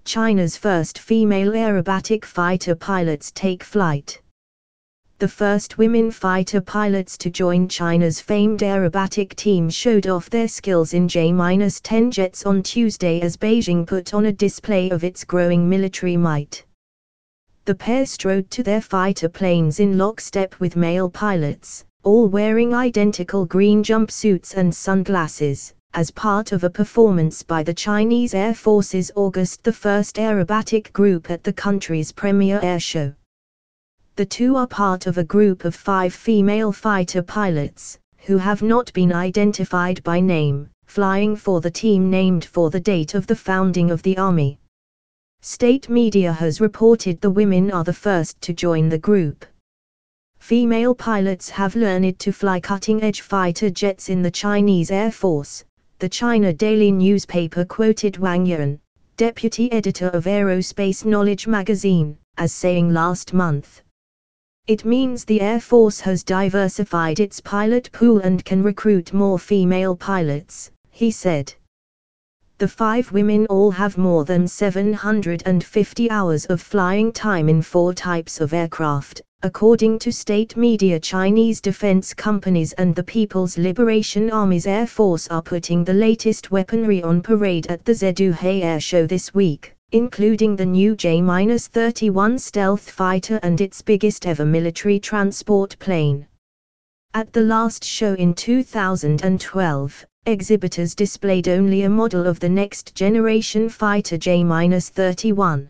China's first female aerobatic fighter pilots take flight. The first women fighter pilots to join China's famed aerobatic team showed off their skills in J-10 jets on Tuesday as Beijing put on a display of its growing military might. The pair strode to their fighter planes in lockstep with male pilots, all wearing identical green jumpsuits and sunglasses, as part of a performance by the Chinese Air Force's August 1 aerobatic group at the country's premier airshow. The two are part of a group of 5 female fighter pilots, who have not been identified by name, flying for the team named for the date of the founding of the army. State media has reported the women are the first to join the group. Female pilots have learned to fly cutting-edge fighter jets in the Chinese Air Force, the China daily newspaper quoted Wang Yan, deputy editor of Aerospace Knowledge magazine, as saying last month. It means the Air Force has diversified its pilot pool and can recruit more female pilots, he said. The 5 women all have more than 750 hours of flying time in 4 types of aircraft, according to state media. Chinese defense companies and the People's Liberation Army's Air Force are putting the latest weaponry on parade at the Zheduhe Airshow this week, including the new J-31 stealth fighter and its biggest ever military transport plane. At the last show in 2012, exhibitors displayed only a model of the next-generation fighter J-31.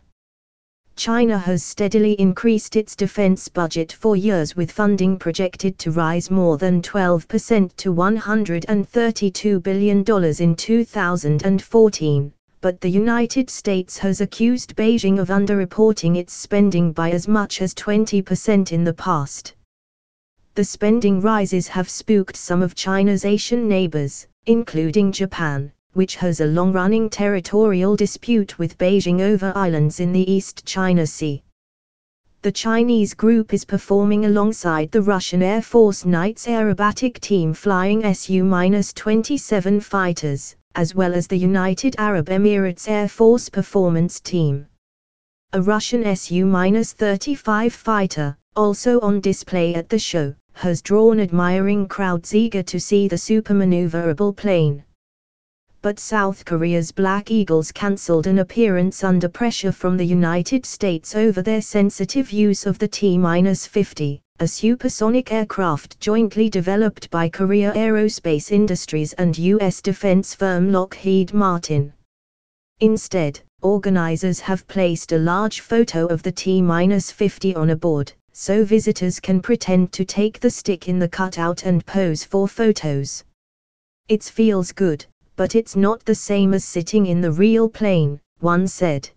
China has steadily increased its defense budget for years, with funding projected to rise more than 12% to $132 billion in 2014, but the United States has accused Beijing of underreporting its spending by as much as 20% in the past. The spending rises have spooked some of China's Asian neighbors, including Japan, which has a long-running territorial dispute with Beijing over islands in the East China Sea. The Chinese group is performing alongside the Russian Air Force Knights aerobatic team flying Su-27 fighters, as well as the United Arab Emirates Air Force Performance Team. A Russian Su-35 fighter, also on display at the show, has drawn admiring crowds eager to see the supermaneuverable plane. But South Korea's Black Eagles cancelled an appearance under pressure from the United States over their sensitive use of the T-50, a supersonic aircraft jointly developed by Korea Aerospace Industries and U.S. defense firm Lockheed Martin. Instead, organizers have placed a large photo of the T-50 on a board, so visitors can pretend to take the stick in the cutout and pose for photos. It feels good, but it's not the same as sitting in the real plane, one said.